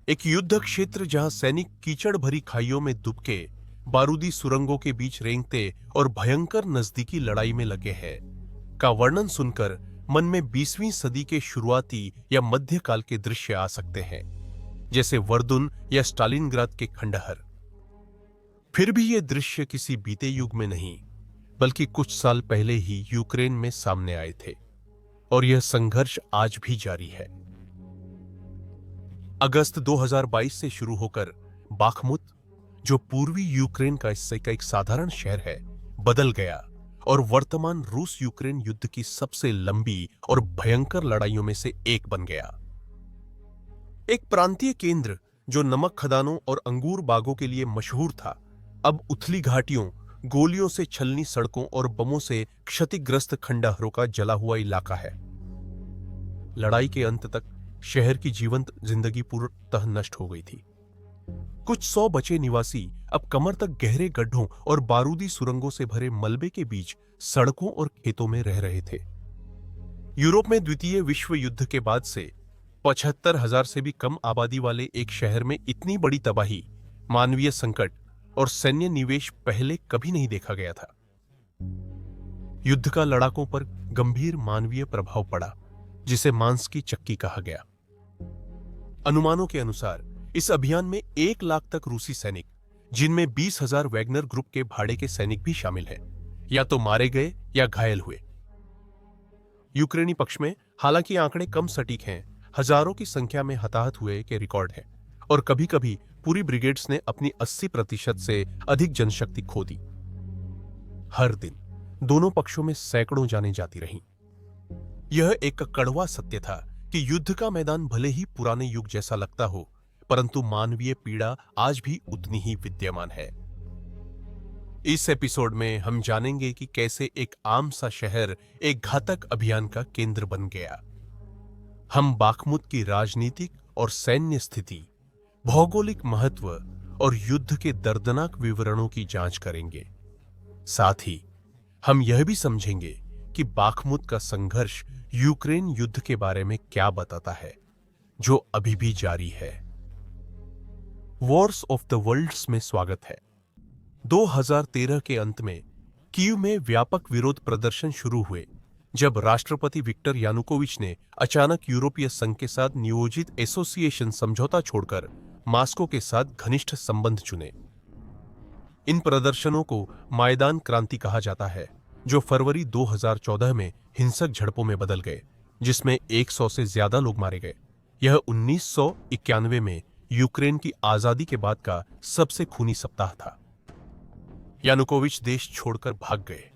एक युद्ध क्षेत्र जहां सैनिक कीचड़ भरी खाइयों में दुबके, बारूदी सुरंगों के बीच रेंगते और भयंकर नजदीकी लड़ाई में लगे हैं का वर्णन सुनकर मन में 20वीं सदी के शुरुआती या मध्यकाल के दृश्य आ सकते हैं, जैसे वर्दुन या स्टालिनग्राद के खंडहर। फिर भी ये दृश्य किसी बीते युग में नहीं, बल्कि कुछ साल पहले ही यूक्रेन में सामने आए थे, और यह संघर्ष आज भी जारी है। अगस्त 2022 से शुरू होकर बाखमुत, जो पूर्वी यूक्रेन का हिस्से का एक साधारण शहर है, बदल गया और वर्तमान रूस यूक्रेन युद्ध की सबसे लंबी और भयंकर लड़ाइयों में से एक बन गया। एक प्रांतीय केंद्र जो नमक खदानों और अंगूर बागों के लिए मशहूर था, अब उथली घाटियों, गोलियों से छलनी सड़कों और बमों से क्षतिग्रस्त खंडहरों का जला हुआ इलाका है। लड़ाई के अंत तक शहर की जीवंत जिंदगी पूर्णतः नष्ट हो गई थी। कुछ 100 बचे निवासी अब कमर तक गहरे गड्ढों और बारूदी सुरंगों से भरे मलबे के बीच सड़कों और खेतों में रह रहे थे। यूरोप में द्वितीय विश्व युद्ध के बाद से 75,000 से भी कम आबादी वाले एक शहर में इतनी बड़ी तबाही, मानवीय संकट और सैन्य निवेश पहले कभी नहीं देखा गया था। युद्ध का लड़ाकों पर गंभीर मानवीय प्रभाव पड़ा, जिसे मांस की चक्की कहा गया। अनुमानों के अनुसार इस अभियान में 1 लाख तक रूसी सैनिक, जिनमें 20,000 वैगनर ग्रुप के भाड़े के सैनिक भी शामिल हैं, या तो मारे गए या घायल हुए। यूक्रेनी पक्ष में हालांकि आंकड़े कम सटीक हैं, हजारों की संख्या में हताहत हुए के रिकॉर्ड हैं, और कभी-कभी पूरी ब्रिगेड्स ने अपनी 80% से अधिक जनशक्ति खो दी। हर दिन दोनों पक्षों में सैकड़ों जानें जाती रहीं। यह एक कड़वा सत्य था कि युद्ध का मैदान भले ही पुराने युग जैसा लगता हो, परंतु मानवीय पीड़ा आज भी उतनी ही विद्यमान है। इस एपिसोड में हम जानेंगे कि कैसे एक आम सा शहर एक घातक अभियान का केंद्र बन गया। हम बाखमुत की राजनीतिक और सैन्य स्थिति, भौगोलिक महत्व और युद्ध के दर्दनाक विवरणों की जांच करेंगे। साथ ही हम यह भी समझेंगे कि बाखमुत का संघर्ष यूक्रेन युद्ध के बारे में क्या बताता है, जो अभी भी जारी है। वॉर्स ऑफ द वर्ल्ड्स में स्वागत है। 2013 के अंत में कीव में व्यापक विरोध प्रदर्शन शुरू हुए, जब राष्ट्रपति विक्टर यानुकोविच ने अचानक यूरोपीय संघ के साथ नियोजित एसोसिएशन समझौता छोड़कर मास्को के साथ घनिष्ठ संबंध चुने। इन प्रदर्शनों को मायदान क्रांति कहा जाता है, जो फरवरी 2014 में हिंसक झड़पों में बदल गए, जिसमें 100 से ज्यादा लोग मारे गए। यह 1991 में यूक्रेन की आजादी के बाद का सबसे खूनी सप्ताह था। यानुकोविच देश छोड़कर भाग गए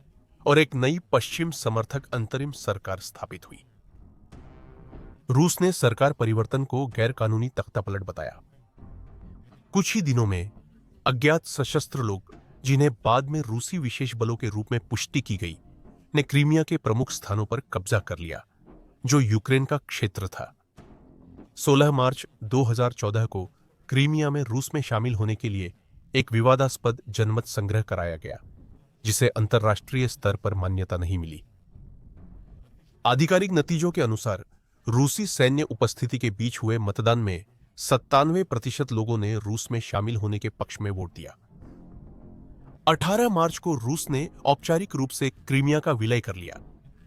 और एक नई पश्चिम समर्थक अंतरिम सरकार स्थापित हुई। रूस ने सरकार परिवर्तन को गैरकानूनी तख्तापलट बताया। कुछ ही दिनों में अज्ञात सशस्त्र लोग, जिन्हें बाद में रूसी विशेष बलों के रूप में पुष्टि की गई, ने क्रीमिया के प्रमुख स्थानों पर कब्जा कर लिया, जो यूक्रेन का क्षेत्र था। 16 मार्च 2014 को क्रीमिया में रूस में शामिल होने के लिए एक विवादास्पद जनमत संग्रह कराया गया, जिसे अंतर्राष्ट्रीय स्तर पर मान्यता नहीं मिली। आधिकारिक नतीजों के अनुसार रूसी सैन्य उपस्थिति के बीच हुए मतदान में 97% लोगों ने रूस में शामिल होने के पक्ष में वोट दिया। 18 मार्च को रूस ने औपचारिक रूप से क्रीमिया का विलय कर लिया।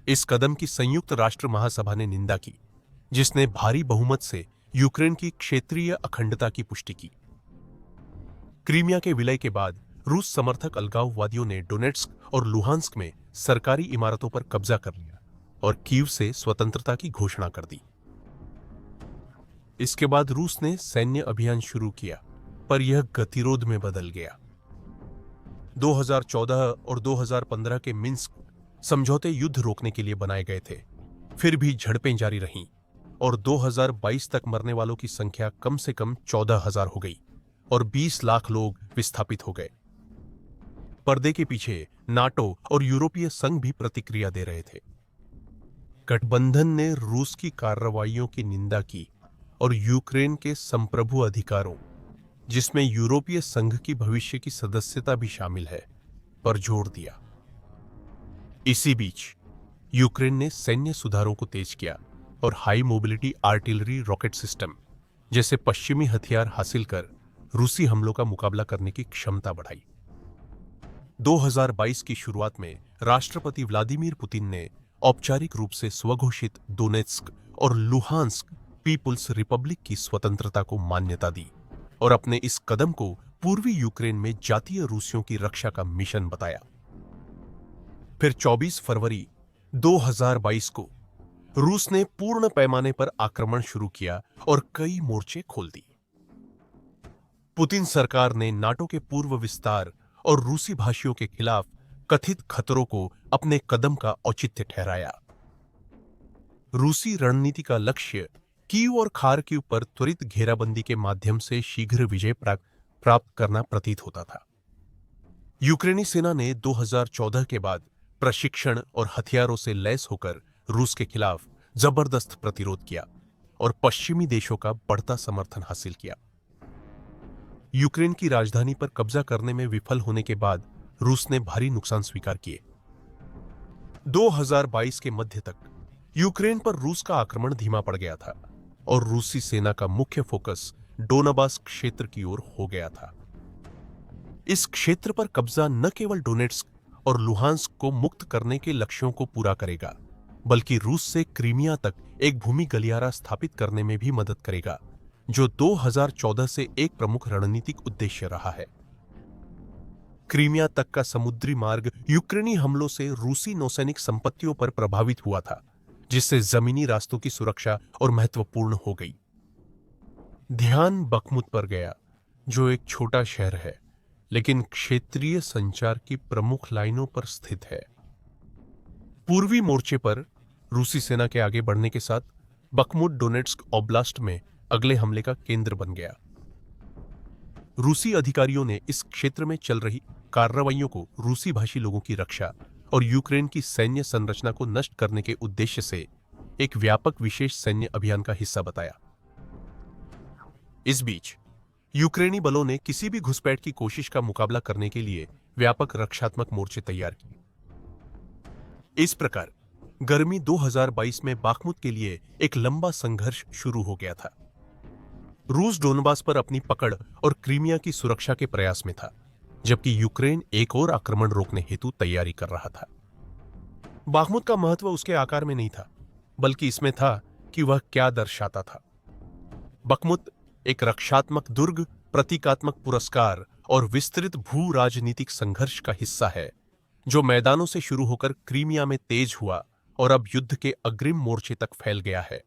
इस कदम की संयुक्त राष्ट्र महासभा ने निंदा की, जिसने भारी बहुमत से यूक्रेन की क्षेत्रीय अखंडता की पुष्टि की। क्रीमिया के विलय के बाद रूस समर्थक अलगाववादियों ने डोनेट्स्क और लुहांस्क में सरकारी इमारतों पर कब्जा कर लिया और कीव से स्वतंत्रता की घोषणा कर दी। इसके बाद रूस ने सैन्य अभियान शुरू किया, पर यह गतिरोध में बदल गया। 2014 और 2015 के मिन्स्क समझौते युद्ध रोकने के लिए बनाए गए थे, फिर भी झड़पें जारी रहीं और 2022 तक मरने वालों की संख्या कम से कम 14,000 हो गई और 20 लाख लोग विस्थापित हो गए। पर्दे के पीछे नाटो और यूरोपीय संघ भी प्रतिक्रिया दे रहे थे। गठबंधन ने रूस की कार्रवाइयों की निंदा की और यूक्रेन के संप्रभु अधिकारों, जिसमें यूरोपीय संघ की भविष्य की सदस्यता भी शामिल है, पर जोर दिया। इसी बीच यूक्रेन ने सैन्य सुधारों को तेज किया और high mobility artillery rocket system, जैसे पश्चिमी हथियार हासिल कर रूसी हमलों का मुकाबला करने की क्षमता बढ़ाई। 2022 की शुरुआत में राष्ट्रपति व्लादिमीर पुतिन ने औपचारिक रूप से स्वघोषित डोनेत्स्क और लुहांस्क पीपुल्स रिपब्लिक की स्वतंत्रता को मान्यता दी और अपने इस कदम को पूर्वी यूक्रेन में जातीय रूसियों की रक्षा का मिशन बताया। फिर 24 फरवरी 2022 को रूस ने पूर्ण पैमाने पर आक्रमण शुरू किया और कई मोर्चे खोल दी। पुतिन सरकार ने नाटो के पूर्व विस्तार और रूसी भाषियों के खिलाफ कथित खतरों को अपने कदम का औचित्य ठहराया। रूसी रणनीति का लक्ष्य कीव और खार्किव पर त्वरित घेराबंदी के माध्यम से शीघ्र विजय प्राप्त करना प्रतीत होता था। यूक्रेनी सेना ने 2014 के बाद प्रशिक्षण और हथियारों से लैस होकर रूस के खिलाफ जबरदस्त प्रतिरोध किया और पश्चिमी देशों का बढ़ता समर्थन हासिल किया। यूक्रेन की राजधानी पर कब्जा करने में विफल होने के बाद रूस ने भारी नुकसान स्वीकार किए। 2022 के मध्य तक यूक्रेन पर रूस का आक्रमण धीमा पड़ गया था और रूसी सेना का मुख्य फोकस डोनाबास क्षेत्र की ओर हो गया था। इस क्षेत्र पर कब्जा न केवल डोनेट्स्क और लुहांस्क को मुक्त करने के लक्ष्यों को पूरा करेगा, बल्कि रूस से क्रीमिया तक एक भूमि गलियारा स्थापित करने में भी मदद करेगा, जो 2014 से एक प्रमुख रणनीतिक उद्देश्य रहा है। क्रीमिया तक का समुद्री मार्ग यूक्रेनी हमलों से रूसी नौसैनिक संपत्तियों पर प्रभावित हुआ था, जिससे जमीनी रास्तों की सुरक्षा और महत्वपूर्ण हो गई। ध्यान बखमुत पर गया, जो एक छोटा शहर है लेकिन क्षेत्रीय संचार की प्रमुख लाइनों पर स्थित है। पूर्वी मोर्चे पर रूसी सेना के आगे बढ़ने के साथ बखमुत डोनेट्स्क ओब्लास्ट में अगले हमले का केंद्र बन गया। रूसी अधिकारियों ने इस क्षेत्र में चल रही कार्रवाइयों को रूसी भाषी लोगों की रक्षा और यूक्रेन की सैन्य संरचना को नष्ट करने के उद्देश्य से एक व्यापक विशेष सैन्य अभियान का हिस्सा बताया। इस बीच यूक्रेनी बलों ने किसी भी घुसपैठ की कोशिश का मुकाबला करने के लिए व्यापक रक्षात्मक मोर्चे तैयार किए। इस प्रकार गर्मी 2022 में बाखमुत के लिए एक लंबा संघर्ष शुरू हो गया था। रूस डोनबास पर अपनी पकड़ और क्रीमिया की सुरक्षा के प्रयास में था, जबकि यूक्रेन एक और आक्रमण रोकने हेतु तैयारी कर रहा था। बाखमुत का महत्व उसके आकार में नहीं था, बल्कि इसमें था कि वह क्या दर्शाता था। बखमुत एक रक्षात्मक दुर्ग, प्रतीकात्मक पुरस्कार और विस्तृत भू राजनीतिक संघर्ष का हिस्सा है, जो मैदानों से शुरू होकर क्रीमिया में तेज हुआ और अब युद्ध के अग्रिम मोर्चे तक फैल गया है।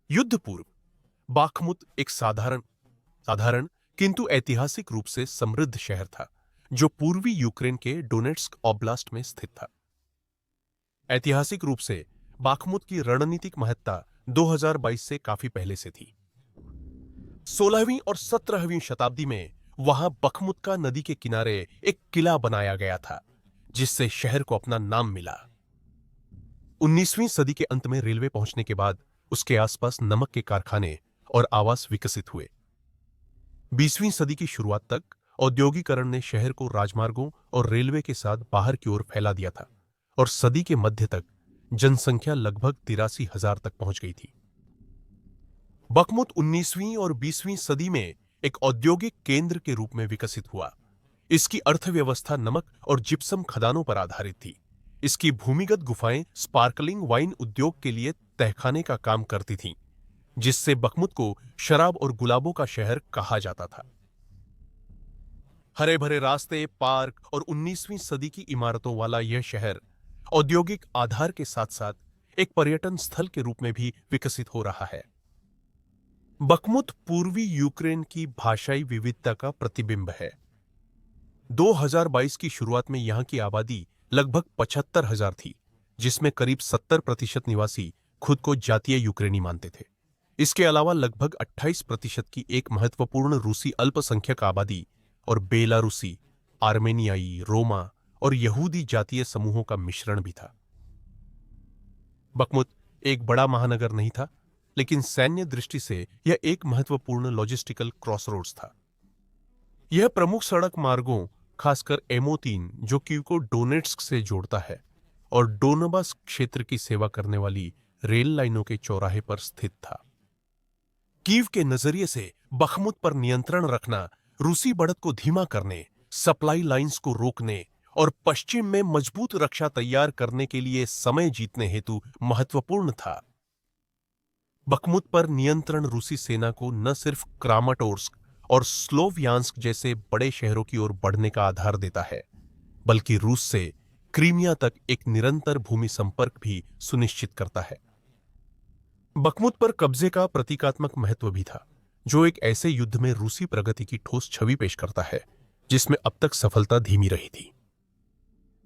युद्ध पूर्व बाखमुत एक साधारण किंतु ऐतिहासिक रूप से समृद्ध शहर था, जो पूर्वी यूक्रेन के डोनेट्स्क ओब्लास्ट में स्थित था। ऐतिहासिक रूप से बाखमुत की रणनीतिक महत्ता 2022 से काफी पहले से थी। 16वीं और 17वीं शताब्दी में वहां बखमुत का नदी के किनारे एक किला बनाया गया था, जिससे शहर को अपना नाम मिला। 19वीं सदी के अंत में रेलवे पहुंचने के बाद उसके आसपास नमक के कारखाने और आवास विकसित हुए। 20वीं सदी की शुरुआत तक औद्योगिकरण ने शहर को राजमार्गों और रेलवे के साथ बाहर की ओर फैला दिया था और सदी के मध्य तक जनसंख्या लगभग 83,000 तक पहुंच गई थी। बखमुत 19वीं और 20वीं सदी में एक औद्योगिक केंद्र के रूप में विकसित हुआ। इसकी अर्थव्यवस्था नमक और जिप्सम खदानों पर आधारित थी। इसकी भूमिगत गुफाएं स्पार्कलिंग वाइन उद्योग के लिए तहखाने का काम करती थीं, जिससे बखमुत को शराब और गुलाबों का शहर कहा जाता था। हरे भरे रास्ते, पार्क और 19वीं सदी की इमारतों वाला यह शहर औद्योगिक आधार के साथ साथ एक पर्यटन स्थल के रूप में भी विकसित हो रहा है। बखमुत पूर्वी यूक्रेन की भाषाई विविधता का प्रतिबिंब है। 2022 की शुरुआत में यहां की आबादी लगभग 75,000 थी, जिसमें करीब 70% निवासी खुद को जातीय यूक्रेनी मानते थे। इसके अलावा लगभग 28% की एक महत्वपूर्ण रूसी अल्पसंख्यक आबादी और बेलारूसी, आर्मेनियाई, रोमा और यहूदी जातीय समूहों का मिश्रण भी था। बखमुत एक बड़ा महानगर नहीं था, लेकिन सैन्य दृष्टि से यह एक महत्वपूर्ण लॉजिस्टिकल क्रॉसरोड्स था। यह प्रमुख सड़क मार्गों, खासकर एमो3 जो कीव को डोनेट्स्क से जोड़ता है और डोनबास क्षेत्र की सेवा करने वाली रेल लाइनों के चौराहे पर स्थित था। कीव के नजरिए से बखमुत पर नियंत्रण रखना रूसी बढ़त को धीमा करने, सप्लाई लाइंस को रोकने और पश्चिम में मजबूत रक्षा तैयार करने के लिए समय जीतने हेतु महत्वपूर्ण था। बखमुत पर नियंत्रण रूसी सेना को न सिर्फ क्रामाटोर्स्क और स्लोवियांस्क जैसे बड़े शहरों की ओर बढ़ने का आधार देता है, बल्कि रूस से क्रीमिया तक एक निरंतर भूमि संपर्क भी सुनिश्चित करता है। बखमुत पर कब्जे का प्रतीकात्मक महत्व भी था, जो एक ऐसे युद्ध में रूसी प्रगति की ठोस छवि पेश करता है जिसमें अब तक सफलता धीमी रही थी।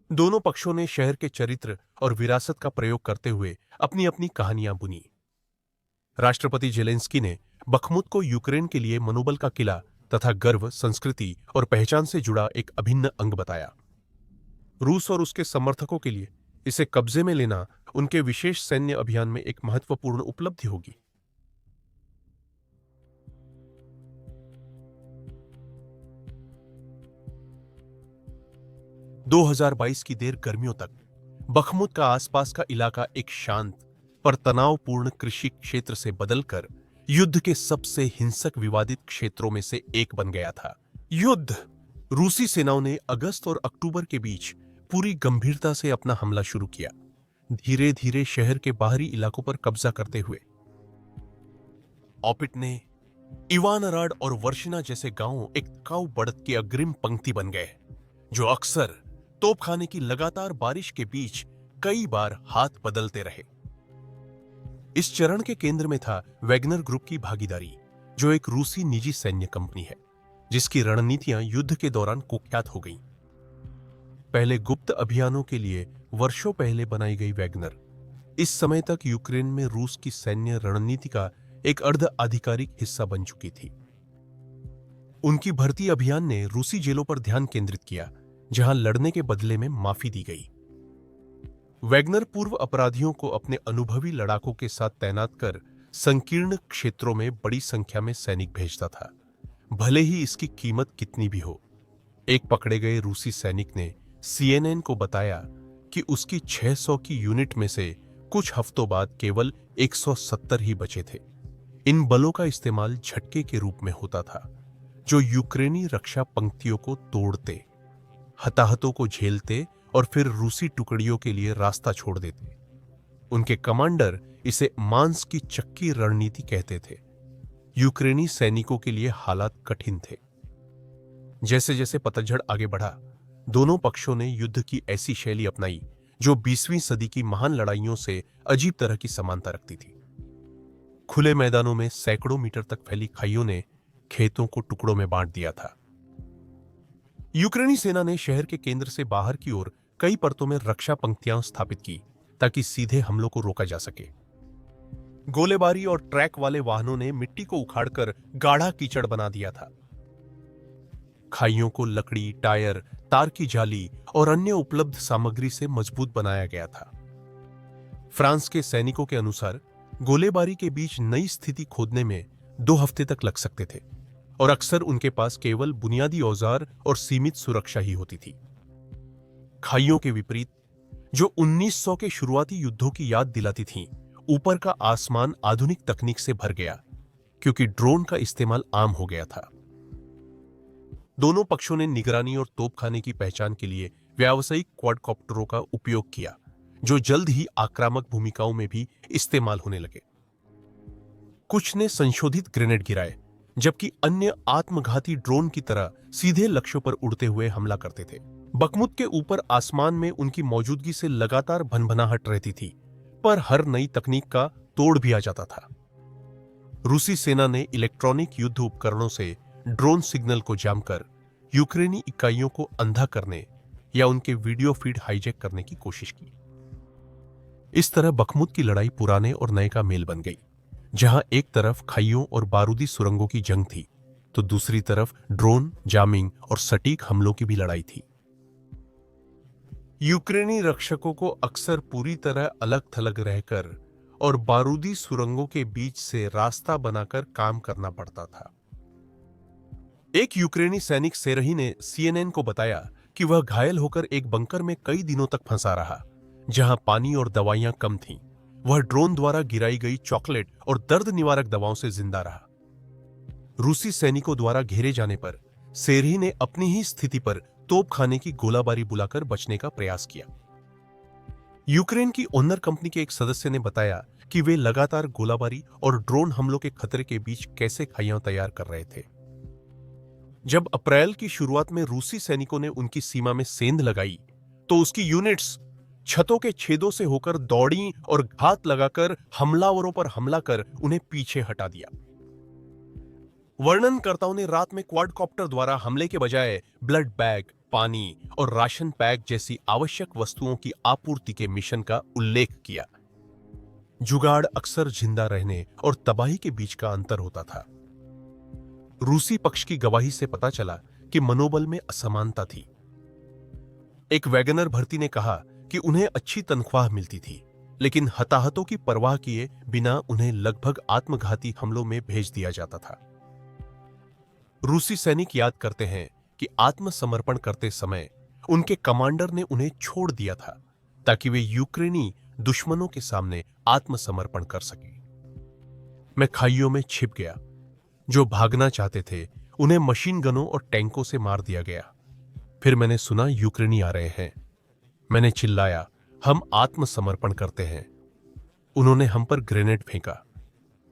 दोनों पक्षों ने शहर के चरित्र और विरासत का प्रयोग करते हुए अपनी अपनी कहानियां बुनी। राष्ट्रपति जेलेंस्की ने बखमुत को यूक्रेन के लिए मनोबल का किला तथा गर्व, संस्कृति और पहचान से जुड़ा एक अभिन्न अंग बताया। रूस और उसके समर्थकों के लिए इसे कब्जे में लेना उनके विशेष सैन्य अभियान में एक महत्वपूर्ण उपलब्धि होगी। (2022) की देर गर्मियों तक बखमुत का आसपास का इलाका एक शांत पर तनावपूर्ण कृषि क्षेत्र से बदलकर युद्ध के सबसे हिंसक विवादित क्षेत्रों में से एक बन गया था। युद्ध रूसी सेनाओं ने अगस्त और अक्टूबर के बीच पूरी गंभीरता से अपना हमला शुरू किया, धीरे धीरे शहर के बाहरी इलाकों पर कब्जा करते हुए। ऑपिटने, इवानराड और वर्शिना जैसे गांवों एक काऊ बढ़त की अग्रिम पंक्ति बन गए, जो अक्सर तोपखाने की लगातार बारिश के बीच कई बार हाथ बदलते रहे। इस चरण के केंद्र में था वैगनर ग्रुप की भागीदारी, जो एक रूसी निजी सैन्य कंपनी है जिसकी रणनीतियां युद्ध के दौरान कुख्यात हो गईं। पहले गुप्त अभियानों के लिए वर्षों पहले बनाई गई वैगनर इस समय तक यूक्रेन में रूस की सैन्य रणनीति का एक अर्ध आधिकारिक हिस्सा बन चुकी थी। उनकी भर्ती अभियान ने रूसी जेलों पर ध्यान केंद्रित किया, जहां लड़ने के बदले में माफी दी गई। वैगनर पूर्व अपराधियों को अपने अनुभवी लड़ाकों के साथ तैनात कर संकीर्ण क्षेत्रों में बड़ी संख्या में सैनिक भेजता था, भले ही इसकी कीमत कितनी भी हो। एक पकड़े गए रूसी सैनिक ने CNN को बताया कि उसकी 600 की यूनिट में से कुछ हफ्तों बाद केवल 170 ही बचे थे। इन बलों का इस्तेमाल झटके के रूप में होता था, जो यूक्रेनी रक्षा पंक्तियों को तोड़ते, हताहतों को झेलते और फिर रूसी टुकड़ियों के लिए रास्ता छोड़ देते। उनके कमांडर इसे मांस की चक्की रणनीति कहते थे। यूक्रेनी सैनिकों के लिए हालात कठिन थे। जैसे जैसे पतझड़ आगे बढ़ा, दोनों पक्षों ने युद्ध की ऐसी शैली अपनाई जो 20वीं सदी की महान लड़ाइयों से अजीब तरह की समानता रखती थी। खुले मैदानों में सैकड़ों मीटर तक फैली खाइयों ने खेतों को टुकड़ों में बांट दिया था। यूक्रेनी सेना ने शहर के केंद्र से बाहर की ओर कई परतों में रक्षा पंक्तियां स्थापित की ताकि सीधे हमलों को रोका जा सके। गोलेबारी और ट्रैक वाले वाहनों ने मिट्टी को उखाड़कर गाढ़ा कीचड़ बना दिया था। खाइयों को लकड़ी, टायर, तार की जाली और अन्य उपलब्ध सामग्री से मजबूत बनाया गया था। फ्रांस के सैनिकों के अनुसार गोलेबारी के बीच नई स्थिति खोदने में 2 हफ्ते तक लग सकते थे और अक्सर उनके पास केवल बुनियादी औजार और सीमित सुरक्षा ही होती थी। खाइयों के विपरीत, जो 1900 के शुरुआती युद्धों की याद दिलाती थीं, ऊपर का आसमान आधुनिक तकनीक से भर गया क्योंकि ड्रोन का इस्तेमाल आम हो गया था। दोनों पक्षों ने निगरानी और तोपखाने की पहचान के लिए व्यावसायिक क्वाडकॉप्टरों का उपयोग किया, जो जल्द ही आक्रामक भूमिकाओं में भी इस्तेमाल होने लगे। कुछ ने संशोधित ग्रेनेड गिराए, जबकि अन्य आत्मघाती ड्रोन की तरह सीधे लक्ष्यों पर उड़ते हुए हमला करते थे। बखमुत के ऊपर आसमान में उनकी मौजूदगी से लगातार भनभनाहट रहती थी, पर हर नई तकनीक का तोड़ भी आ जाता था। रूसी सेना ने इलेक्ट्रॉनिक युद्ध उपकरणों से ड्रोन सिग्नल को जाम कर यूक्रेनी इकाइयों को अंधा करने या उनके वीडियो फीड हाईजैक करने की कोशिश की। इस तरह बखमुत की लड़ाई पुराने और नए का मेल बन गई, जहां एक तरफ खाइयों और बारूदी सुरंगों की जंग थी, तो दूसरी तरफ ड्रोन, जामिंग और सटीक हमलों की भी लड़ाई थी। यूक्रेनी रक्षकों को अक्सर पूरी तरह अलग थलग रहकर और बारूदी सुरंगों के बीच से रास्ता बनाकर काम करना पड़ता था। एक यूक्रेनी सैनिक सेरही ने सीएनएन को बताया कि वह घायल होकर एक बंकर में कई दिनों तक फंसा रहा, जहां पानी और दवाइयां कम थीं। वह ड्रोन द्वारा गिराई गई चॉकलेट और दर्द निवारक दवाओं से जिंदा रहा। रूसी सैनिकों द्वारा घेरे जाने पर सेरही ने अपनी ही स्थिति पर तोपखाने की गोलाबारी बुलाकर बचने का प्रयास किया। यूक्रेन की ओनर कंपनी के एक सदस्य ने बताया कि वे लगातार गोलाबारी और ड्रोन हमलों के खतरे के बीच कैसे खाइयां तैयार कर रहे थे। जब अप्रैल की शुरुआत में रूसी सैनिकों ने उनकी सीमा में सेंध लगाई, तो उसकी यूनिट्स छतों के छेदों से होकर दौड़ी और घात लगाकर हमलावरों पर हमला कर उन्हें पीछे हटा दिया। वर्णनकर्ताओं ने रात में क्वाडकॉप्टर द्वारा हमले के बजाय ब्लड बैग, पानी और राशन पैक जैसी आवश्यक वस्तुओं की आपूर्ति के मिशन का उल्लेख किया। जुगाड़ अक्सर जिंदा रहने और तबाही के बीच का अंतर होता था। रूसी पक्ष की गवाही से पता चला कि मनोबल में असमानता थी। एक वैगनर भर्ती ने कहा कि उन्हें अच्छी तनख्वाह मिलती थी, लेकिन हताहतों की परवाह किए बिना उन्हें लगभग आत्मघाती हमलों में भेज दिया जाता था। रूसी सैनिक याद करते हैं कि आत्मसमर्पण करते समय उनके कमांडर ने उन्हें छोड़ दिया था ताकि वे यूक्रेनी दुश्मनों के सामने आत्मसमर्पण कर सकें। मैं खाइयों में छिप गया। जो भागना चाहते थे उन्हें मशीन गनों और टैंकों से मार दिया गया। फिर मैंने सुना यूक्रेनी आ रहे हैं। मैंने चिल्लाया, हम आत्मसमर्पण करते हैं। उन्होंने हम पर ग्रेनेड फेंका।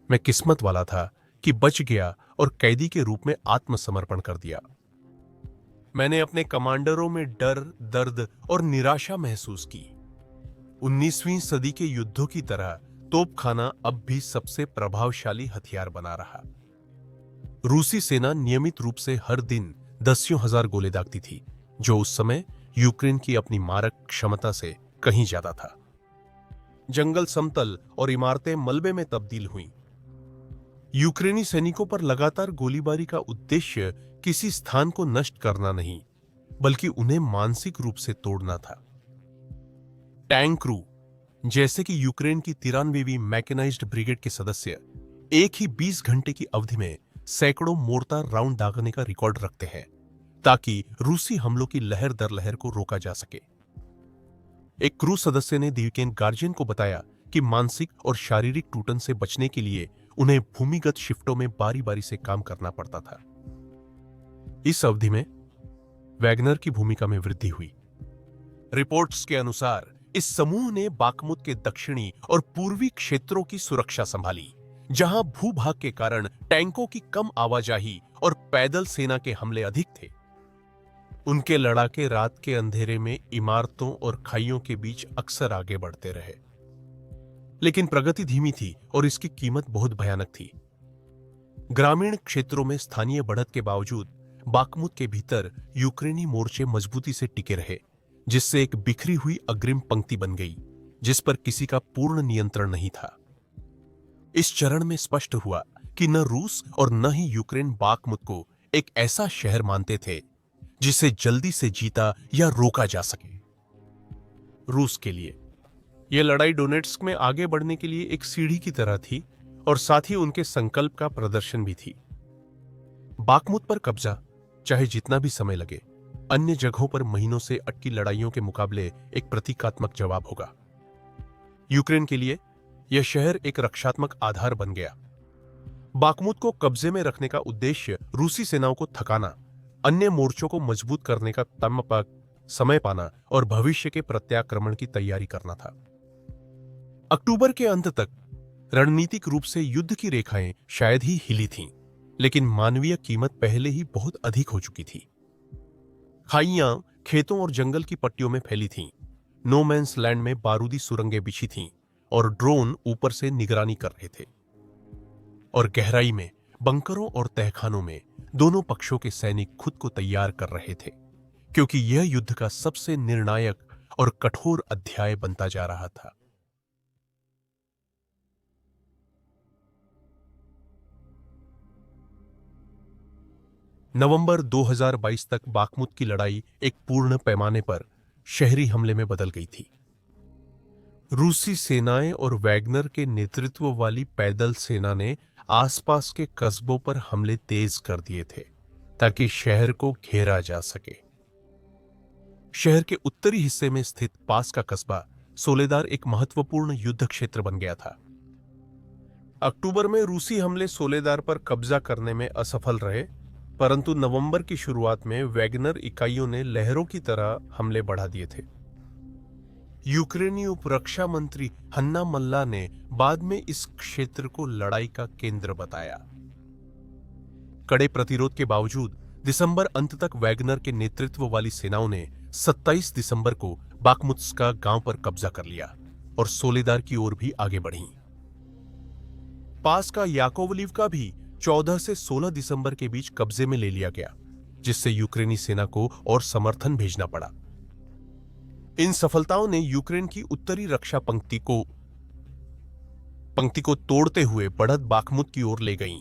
मैं किस्मत वाला था कि बच गया और कैदी के रूप में आत्मसमर्पण कर दिया। मैंने अपने कमांडरों में डर, दर्द और निराशा महसूस की। 19वीं सदी के युद्धों की तरह तोपखाना अब भी सबसे प्रभावशाली हथियार बना रहा। रूसी सेना नियमित रूप से हर दिन दसियों हजार गोले दागती थी, जो उस समय यूक्रेन की अपनी मारक क्षमता से कहीं ज्यादा था। जंगल समतल और इमारतें मलबे में तब्दील हुईं। यूक्रेनी सैनिकों पर लगातार गोलीबारी का उद्देश्य किसी स्थान को नष्ट करना नहीं, बल्कि उन्हें मानसिक रूप से तोड़ना था। टैंक क्रू, जैसे कि यूक्रेन की 93वीं मैकेनाइज्ड ब्रिगेड के सदस्य, एक ही 20 घंटे की अवधि में सैकड़ों मोर्टार राउंड दागने का रिकॉर्ड रखते हैं, ताकि रूसी हमलों की लहर दर लहर को रोका जा सके। एक क्रू सदस्य ने द वीकेंड गार्जियन को बताया कि मानसिक और शारीरिक टूटन से बचने के लिए उन्हें भूमिगत शिफ्टों में बारी बारी से काम करना पड़ता था। इस अवधि में वैगनर की भूमिका में वृद्धि हुई। रिपोर्ट्स के अनुसार इस समूह ने बाखमुत के दक्षिणी और पूर्वी क्षेत्रों की सुरक्षा संभाली, जहां भूभाग के कारण टैंकों की कम आवाजाही और पैदल सेना के हमले अधिक थे। उनके लड़ाके रात के अंधेरे में इमारतों और खाइयों के बीच अक्सर आगे बढ़ते रहे, लेकिन प्रगति धीमी थी और इसकी कीमत बहुत भयानक थी। ग्रामीण क्षेत्रों में स्थानीय बढ़त के बावजूद बाखमुत के भीतर यूक्रेनी मोर्चे मजबूती से टिके रहे, जिससे एक बिखरी हुई अग्रिम पंक्ति बन गई, जिस पर किसी का पूर्ण नियंत्रण नहीं था। इस चरण में स्पष्ट हुआ कि न रूस और न ही यूक्रेन बाखमुत को एक ऐसा शहर मानते थे जिसे जल्दी से जीता या रोका जा सके। रूस के लिए यह लड़ाई डोनेट्स्क में आगे बढ़ने के लिए एक सीढ़ी की तरह थी और साथ ही उनके संकल्प का प्रदर्शन भी थी। बाखमुत पर कब्जा, चाहे जितना भी समय लगे, अन्य जगहों पर महीनों से अटकी लड़ाइयों के मुकाबले एक प्रतीकात्मक जवाब होगा। यूक्रेन के लिए यह शहर एक रक्षात्मक आधार बन गया। बाखमुत को कब्जे में रखने का उद्देश्य रूसी सेनाओं को थकाना, अन्य मोर्चों को मजबूत करने का समय पाना और भविष्य के प्रत्याक्रमण की तैयारी करना था। अक्टूबर के अंत तक रणनीतिक रूप से युद्ध की रेखाएं शायद ही हिली थीं, लेकिन मानवीय कीमत पहले ही बहुत अधिक हो चुकी थी। खाइयां खेतों और जंगल की पट्टियों में फैली थीं, नो मैंस लैंड में बारूदी सुरंगें बिछी थीं और ड्रोन ऊपर से निगरानी कर रहे थे। और गहराई में बंकरों और तहखानों में दोनों पक्षों के सैनिक खुद को तैयार कर रहे थे, क्योंकि यह युद्ध का सबसे निर्णायक और कठोर अध्याय बनता जा रहा था। नवंबर 2022 तक बाखमुत की लड़ाई एक पूर्ण पैमाने पर शहरी हमले में बदल गई थी। रूसी सेनाएं और वैगनर के नेतृत्व वाली पैदल सेना ने आसपास के कस्बों पर हमले तेज कर दिए थे। ताकि शहर को घेरा जा सके। शहर के उत्तरी हिस्से में स्थित पास का कस्बा सोलेदार एक महत्वपूर्ण युद्ध क्षेत्र बन गया था। अक्टूबर में रूसी हमले सोलेदार पर कब्जा करने में असफल रहे, परंतु नवंबर की शुरुआत में वैगनर इकाइयों ने लहरों की तरह हमले बढ़ा दिए थे। यूक्रेनी उपरक्षा मंत्री हन्ना मल्ला ने बाद में इस क्षेत्र को लड़ाई का केंद्र बताया। कड़े प्रतिरोध के बावजूद दिसंबर अंत तक वैगनर के नेतृत्व वाली सेनाओं ने 27 दिसंबर को बाखमुत्स्का गांव पर कब्जा कर लिया और सोलेदार की ओर भी आगे बढ़ी। पास का याकोवलिवका भी 14 से 16 दिसंबर के बीच कब्जे में ले लिया गया, जिससे यूक्रेनी सेना को और समर्थन भेजना पड़ा। इन सफलताओं ने यूक्रेन की उत्तरी रक्षा पंक्ति को तोड़ते हुए बढ़त बाखमुत की ओर ले गईं।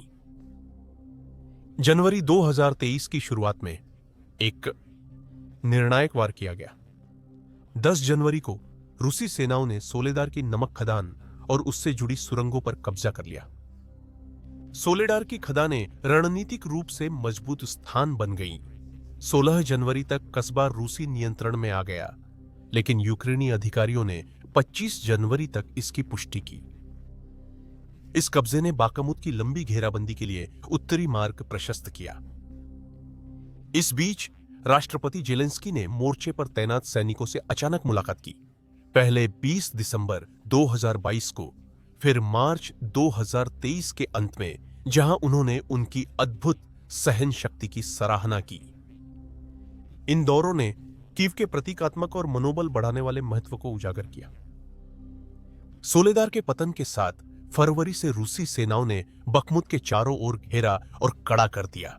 जनवरी 2023 की शुरुआत में एक निर्णायक वार किया गया। 10 जनवरी को रूसी सेनाओं ने सोलेदार की नमक खदान और उससे जुड़ी सुरंगों पर कब्जा कर लिया। सोलेदार की खदानें रणनीतिक रूप से मजबूत स्थान बन गईं। 16 जनवरी तक कस्बा रूसी नियंत्रण में आ गया, लेकिन यूक्रेनी अधिकारियों ने 25 जनवरी तक इसकी पुष्टि की। इस कब्जे ने बाखमुत की लंबी घेराबंदी के लिए उत्तरी मार्ग प्रशस्त किया। इस बीच राष्ट्रपति जेलेंस्की ने मोर्चे पर तैनात सैनिकों से अचानक मुलाकात की, पहले 20 दिसंबर 2022 को, फिर मार्च 2023 के अंत में, जहां उन्होंने उनकी अद्भुत सहन शक्ति की सराहना की। इन दौरों ने कीव के प्रतीकात्मक और मनोबल बढ़ाने वाले महत्व को उजागर किया। सोलेदार के पतन के साथ फरवरी से रूसी सेनाओं ने बखमुत के चारों ओर घेरा और कड़ा कर दिया।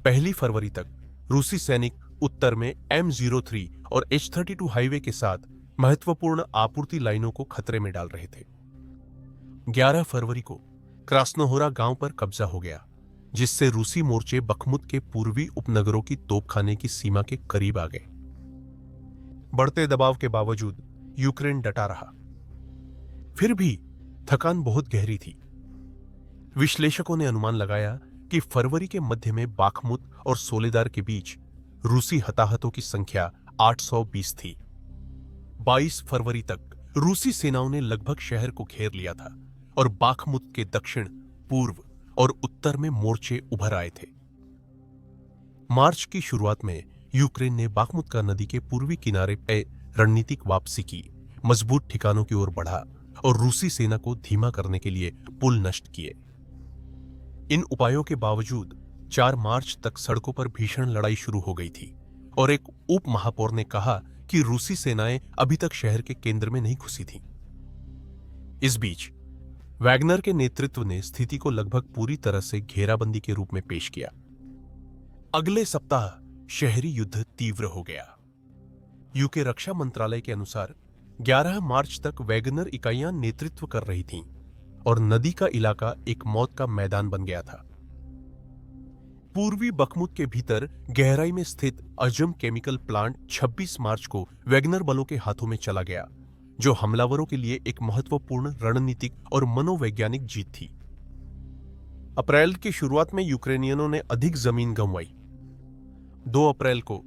1 फरवरी तक रूसी सैनिक उत्तर में M03 और H32 हाईवे के साथ महत्वपूर्ण आपूर्ति लाइनों को खतरे में डाल रहे थे। 11 फरवरी को क्रास्नोहोरा गांव पर कब्जा हो गया, जिससे रूसी मोर्चे बखमुत के पूर्वी उपनगरों की तोपखाने की सीमा के करीब आ गए। बढ़ते दबाव के बावजूद यूक्रेन डटा रहा। फिर भी थकान बहुत गहरी थी। विश्लेषकों ने अनुमान लगाया कि फरवरी के मध्य में बाखमुत और सोलेदार के बीच रूसी हताहतों की संख्या 820 थी। 22 फरवरी तक रूसी सेनाओं ने लगभग शहर को घेर लिया था और बाखमुत के दक्षिण, पूर्व और उत्तर में मोर्चे उभर आए थे। मार्च की शुरुआत में यूक्रेन ने बाखमुत नदी के पूर्वी किनारे पे रणनीतिक वापसी की, मजबूत ठिकानों की ओर बढ़ा और रूसी सेना को धीमा करने के लिए पुल नष्ट किए। इन उपायों के बावजूद 4 मार्च तक सड़कों पर भीषण लड़ाई शुरू हो गई थी और एक उप महापौर ने कहा कि रूसी सेनाएं अभी तक शहर के केंद्र में नहीं घुसी थीं। इस बीच वैगनर के नेतृत्व ने स्थिति को लगभग पूरी तरह से घेराबंदी के रूप में पेश किया। अगले सप्ताह शहरी युद्ध तीव्र हो गया। यूके रक्षा मंत्रालय के अनुसार 11 मार्च तक वैगनर इकाइयां नेतृत्व कर रही थीं और नदी का इलाका एक मौत का मैदान बन गया था। पूर्वी बखमुत के भीतर गहराई में स्थित अजम केमिकल प्लांट 26 मार्च को वैगनर बलों के हाथों में चला गया, जो हमलावरों के लिए एक महत्वपूर्ण रणनीतिक और मनोवैज्ञानिक जीत थी। अप्रैल की शुरुआत में यूक्रेनियनों ने अधिक जमीन गंवाई। 2 अप्रैल को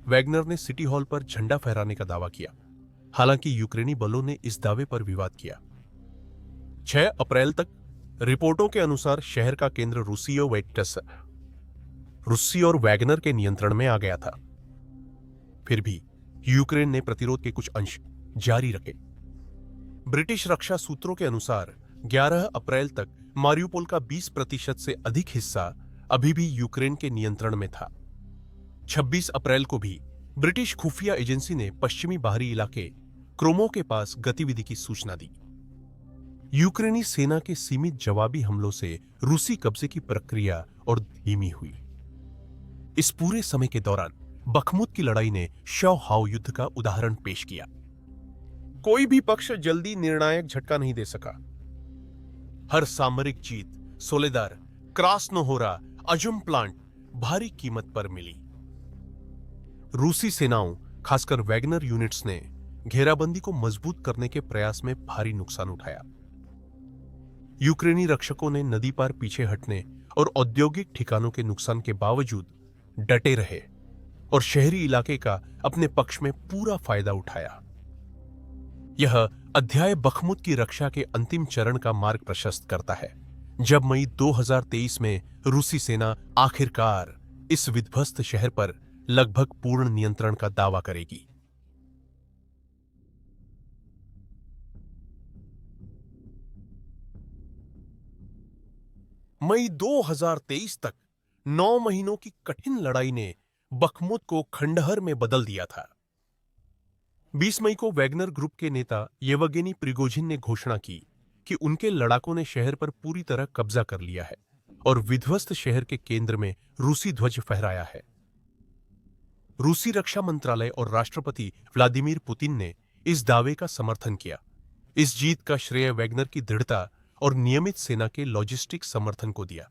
वैगनर ने सिटी हॉल पर झंडा फहराने का दावा किया, हालांकि यूक्रेनी बलों ने इस दावे पर विवाद किया। 6 अप्रैल तक रिपोर्टों के अनुसार शहर का केंद्र रूसी और वैगनर के नियंत्रण में आ गया था। फिर भी यूक्रेन ने प्रतिरोध के कुछ अंश जारी रखे। ब्रिटिश रक्षा सूत्रों के अनुसार 11 अप्रैल तक मारियुपोल का 20% से अधिक हिस्सा अभी भी यूक्रेन के नियंत्रण में था। 26 अप्रैल को भी ब्रिटिश खुफिया एजेंसी ने पश्चिमी बाहरी इलाके क्रोमो के पास गतिविधि की सूचना दी। यूक्रेनी सेना के सीमित जवाबी हमलों से रूसी कब्जे की प्रक्रिया और धीमी हुई। इस पूरे समय के दौरान बखमुत की लड़ाई ने शौहाव युद्ध का उदाहरण पेश किया। कोई भी पक्ष जल्दी निर्णायक झटका नहीं दे सका। हर सामरिक जीत सोलेदार, क्रास्नोहोरा, अजुम प्लांट भारी कीमत पर मिली। रूसी सेनाओं, खासकर वैगनर यूनिट्स ने घेराबंदी को मजबूत करने के प्रयास में भारी नुकसान उठाया। यूक्रेनी रक्षकों ने नदी पार पीछे हटने और औद्योगिक ठिकानों के नुकसान के बावजूद डटे रहे और शहरी इलाके का अपने पक्ष में पूरा फायदा उठाया। यह अध्याय बखमुत की रक्षा के अंतिम चरण का मार्ग प्रशस्त करता है, जब मई 2023 में रूसी सेना आखिरकार इस विध्वस्त शहर पर लगभग पूर्ण नियंत्रण का दावा करेगी। मई 2023 तक 9 महीनों की कठिन लड़ाई ने बखमुत को खंडहर में बदल दिया था। 20 मई को वैगनर ग्रुप के नेता येवगेनी प्रिगोजिन ने घोषणा की कि उनके लड़ाकों ने शहर पर पूरी तरह कब्जा कर लिया है और विध्वस्त शहर के केंद्र में रूसी ध्वज फहराया है। रूसी रक्षा मंत्रालय और राष्ट्रपति व्लादिमीर पुतिन ने इस दावे का समर्थन किया। इस जीत का श्रेय वैगनर की दृढ़ता और नियमित सेना के लॉजिस्टिक समर्थन को दिया।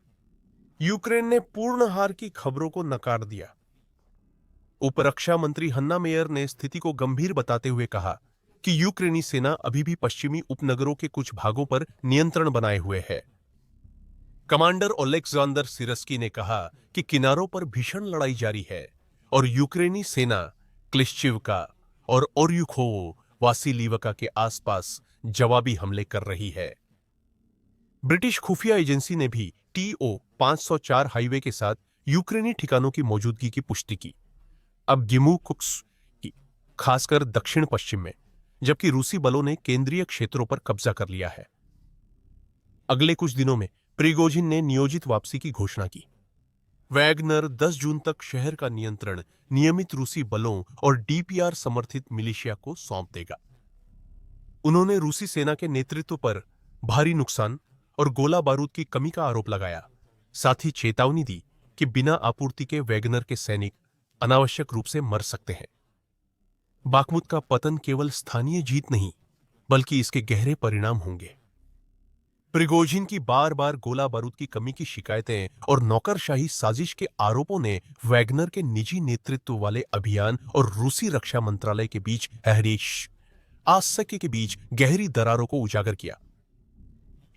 यूक्रेन ने पूर्ण हार की खबरों को नकार दिया। उपरक्षा मंत्री हन्ना मेयर ने स्थिति को गंभीर बताते हुए कहा कि यूक्रेनी सेना अभी भी पश्चिमी उपनगरों के कुछ भागों पर नियंत्रण बनाए हुए है। कमांडर ओलेक्सांडर सिरस्की ने कहा कि किनारों पर भीषण लड़ाई जारी है और यूक्रेनी सेना क्लिश्चिवका और ओर्युखोव वासिलीवका के आसपास जवाबी हमले कर रही है। ब्रिटिश खुफिया एजेंसी ने भी TO 504 हाईवे के साथ यूक्रेनी ठिकानों की मौजूदगी की पुष्टि की। अब गिमुकुक्स की, खासकर दक्षिण पश्चिम में, जबकि रूसी बलों ने केंद्रीय क्षेत्रों पर कब्जा कर लिया है। अगले कुछ दिनों में प्रिगोजिन ने नियोजित वापसी की घोषणा की। वैगनर 10 जून तक शहर का नियंत्रण नियमित रूसी बलों और DPR समर्थित मिलिशिया को सौंप देगा। उन्होंने रूसी सेना के नेतृत्व पर भारी नुकसान और गोला बारूद की कमी का आरोप लगाया, साथ ही चेतावनी दी कि बिना आपूर्ति के वैगनर के सैनिक अनावश्यक रूप से मर सकते हैं। बाखमुत का पतन केवल स्थानीय जीत नहीं, बल्कि इसके गहरे परिणाम होंगे। प्रिगोजिन की बार बार गोला बारूद की कमी की शिकायतें और नौकरशाही साजिश के आरोपों ने वैगनर के निजी नेतृत्व वाले अभियान और रूसी रक्षा मंत्रालय के बीच आसक्ति के बीच गहरी दरारों को उजागर किया।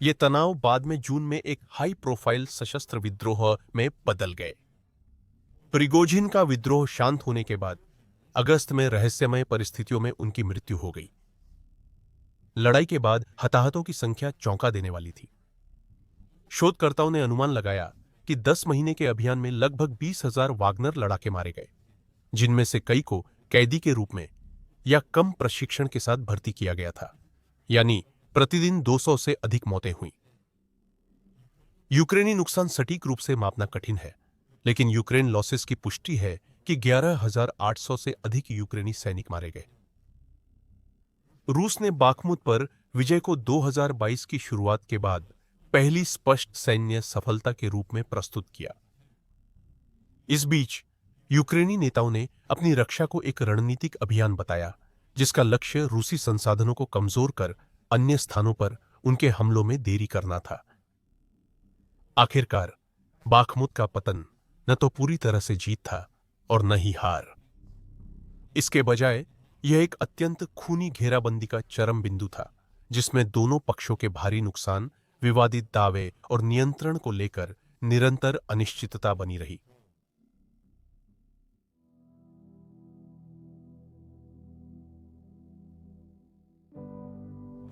ये तनाव बाद में जून में एक हाई प्रोफाइल सशस्त्र विद्रोह में बदल गए। प्रिगोजिन का विद्रोह शांत होने के बाद अगस्त में रहस्यमय परिस्थितियों में उनकी मृत्यु हो गई। लड़ाई के बाद हताहतों की संख्या चौंका देने वाली थी। शोधकर्ताओं ने अनुमान लगाया कि 10 महीने के अभियान में लगभग 20,000 वागनर लड़ाके मारे गए, जिनमें से कई को कैदी के रूप में या कम प्रशिक्षण के साथ भर्ती किया गया था, यानी प्रतिदिन 200 से अधिक मौतें हुई। यूक्रेनी नुकसान सटीक रूप से मापना कठिन है, लेकिन यूक्रेन लॉसेस की पुष्टि है कि 11,800 से अधिक यूक्रेनी सैनिक मारे गए। रूस ने बाखमुत पर विजय को 2022 की शुरुआत के बाद पहली स्पष्ट सैन्य सफलता के रूप में प्रस्तुत किया। इस बीच यूक्रेनी नेताओं ने अपनी रक्षा को एक रणनीतिक अभियान बताया, जिसका लक्ष्य रूसी संसाधनों को कमजोर कर अन्य स्थानों पर उनके हमलों में देरी करना था। आखिरकार बाखमुत का पतन न तो पूरी तरह से जीत था और न ही हार। इसके बजाय यह एक अत्यंत खूनी घेराबंदी का चरम बिंदु था, जिसमें दोनों पक्षों के भारी नुकसान, विवादित दावे और नियंत्रण को लेकर निरंतर अनिश्चितता बनी रही।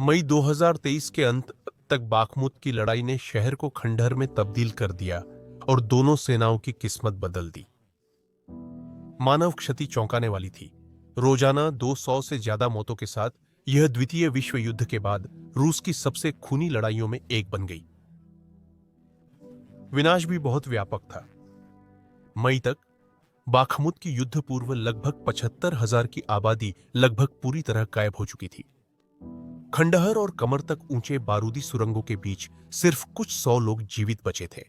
मई 2023 के अंत तक बाखमुत की लड़ाई ने शहर को खंडहर में तब्दील कर दिया और दोनों सेनाओं की किस्मत बदल दी। मानव क्षति चौंकाने वाली थी। रोजाना 200 से ज्यादा मौतों के साथ यह द्वितीय विश्व युद्ध के बाद रूस की सबसे खूनी लड़ाइयों में एक बन गई। विनाश भी बहुत व्यापक था। मई तक बाखमुत की युद्ध पूर्व लगभग 75,000 की आबादी लगभग पूरी तरह गायब हो चुकी थी। खंडहर और कमर तक ऊंचे बारूदी सुरंगों के बीच सिर्फ कुछ 100 लोग जीवित बचे थे।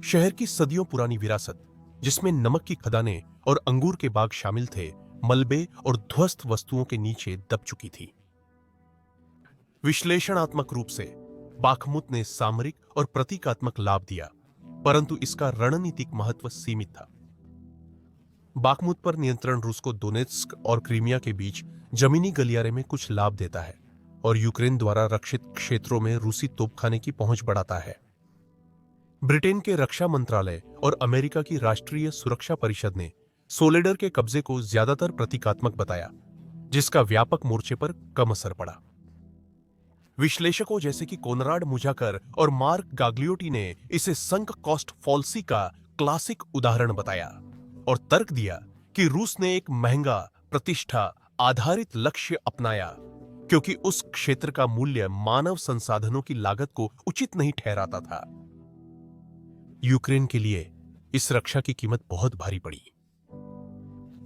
शहर की सदियों पुरानी विरासत, जिसमें नमक की खदानें और अंगूर के बाग शामिल थे, मलबे और ध्वस्त वस्तुओं के नीचे दब चुकी थी। विश्लेषणात्मक रूप से बाखमुत ने सामरिक और प्रतीकात्मक लाभ दिया, परंतु इसका रणनीतिक महत्व सीमित था। बाखमुत पर नियंत्रण रूस को दोनेत्स्क और क्रीमिया के बीच जमीनी गलियारे में कुछ लाभ देता है और यूक्रेन द्वारा रक्षित क्षेत्रों में रूसी तोपखाने की पहुंच बढ़ाता है। ब्रिटेन के रक्षा मंत्रालय और अमेरिका की राष्ट्रीय सुरक्षा परिषद ने सोलेडर के कब्जे को ज्यादातर प्रतीकात्मक बताया, जिसका व्यापक मोर्चे पर कम असर पड़ा। विश्लेषकों जैसे कि कोनराड मुजाकर और मार्क गाग्लियोटी ने इसे संक कॉस्ट फॉल्सी का क्लासिक उदाहरण बताया और तर्क दिया कि रूस ने एक महंगा प्रतिष्ठा आधारित लक्ष्य अपनाया क्योंकि उस क्षेत्र का मूल्य मानव संसाधनों की लागत को उचित नहीं ठहराता था। यूक्रेन के लिए इस रक्षा की कीमत बहुत भारी पड़ी।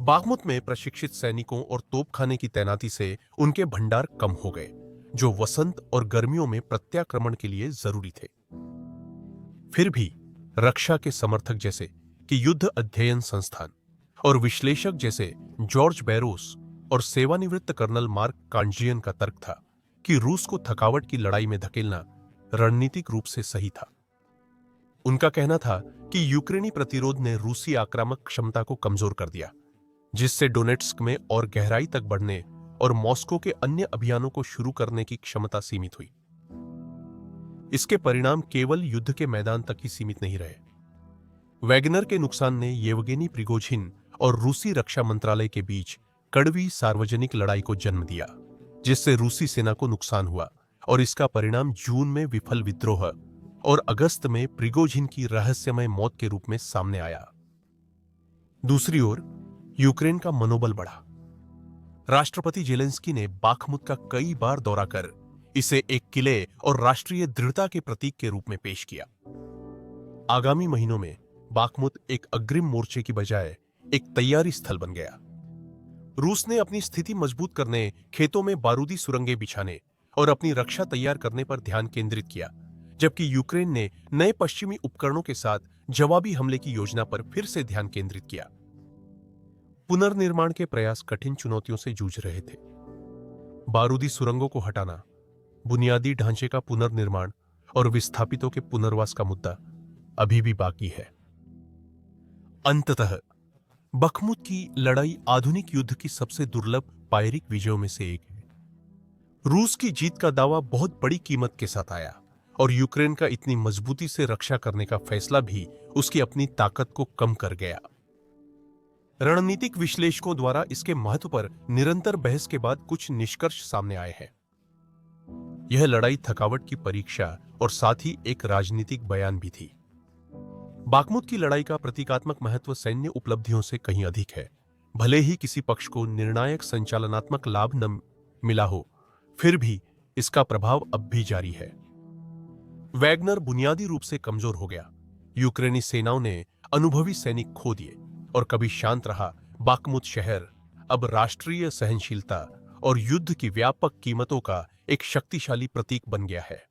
बाखमुत में प्रशिक्षित सैनिकों और तोपखाने की तैनाती से उनके भंडार कम हो गए, जो वसंत और गर्मियों में प्रत्याक्रमण के लिए जरूरी थे। फिर भी रक्षा के समर्थक जैसे कि युद्ध अध्ययन संस्थान और विश्लेषक जैसे जॉर्ज बैरोस और सेवानिवृत्त कर्नल मार्क कांजियन का तर्क था कि रूस को थकावट की लड़ाई में धकेलना रणनीतिक रूप से सही था। उनका कहना था कि यूक्रेनी प्रतिरोध ने रूसी आक्रामक क्षमता को कमजोर कर दिया, जिससे डोनेट्स्क में और गहराई तक बढ़ने और मॉस्को के अन्य अभियानों को शुरू करने की क्षमता सीमित हुई। इसके परिणाम केवल युद्ध के मैदान तक ही सीमित नहीं रहे। वैगनर के नुकसान ने येवगेनी प्रिगोजिन और रूसी रक्षा मंत्रालय के बीच कड़वी सार्वजनिक लड़ाई को जन्म दिया, जिससे रूसी सेना को नुकसान हुआ और इसका परिणाम जून में विफल विद्रोह और अगस्त में प्रिगोजिन की रहस्यमय मौत के रूप में सामने आया। दूसरी ओर यूक्रेन का मनोबल बढ़ा। राष्ट्रपति जेलेंस्की ने बाखमुत का कई बार दौरा कर इसे एक किले और राष्ट्रीय दृढ़ता के प्रतीक के रूप में पेश किया। आगामी महीनों में बाखमुत एक अग्रिम मोर्चे की बजाय एक तैयारी स्थल बन गया। रूस ने अपनी स्थिति मजबूत करने, खेतों में बारूदी सुरंगें बिछाने और अपनी रक्षा तैयार करने पर ध्यान केंद्रित किया, जबकि यूक्रेन ने नए पश्चिमी उपकरणों के साथ जवाबी हमले की योजना पर फिर से ध्यान केंद्रित किया। पुनर्निर्माण के प्रयास कठिन चुनौतियों से जूझ रहे थे। बारूदी सुरंगों को हटाना, बुनियादी ढांचे का पुनर्निर्माण और विस्थापितों के पुनर्वास का मुद्दा अभी भी बाकी है। अंततः बखमुत की लड़ाई आधुनिक युद्ध की सबसे दुर्लभ पायरिक विजयों में से एक है। रूस की जीत का दावा बहुत बड़ी कीमत के साथ आया और यूक्रेन का इतनी मजबूती से रक्षा करने का फैसला भी उसकी अपनी ताकत को कम कर गया। रणनीतिक विश्लेषकों द्वारा इसके महत्व पर निरंतर बहस के बाद कुछ निष्कर्ष सामने आए हैं। यह लड़ाई थकावट की परीक्षा और साथ ही एक राजनीतिक बयान भी थी। बाखमुत की लड़ाई का प्रतीकात्मक महत्व सैन्य उपलब्धियों से कहीं अधिक है। भले ही किसी पक्ष को निर्णायक संचालनात्मक लाभ न मिला हो, फिर भी इसका प्रभाव अब भी जारी है। वैगनर बुनियादी रूप से कमजोर हो गया। यूक्रेनी सेनाओं ने अनुभवी सैनिक खो दिए और कभी शांत रहा बाखमुत शहर अब राष्ट्रीय सहनशीलता और युद्ध की व्यापक कीमतों का एक शक्तिशाली प्रतीक बन गया है।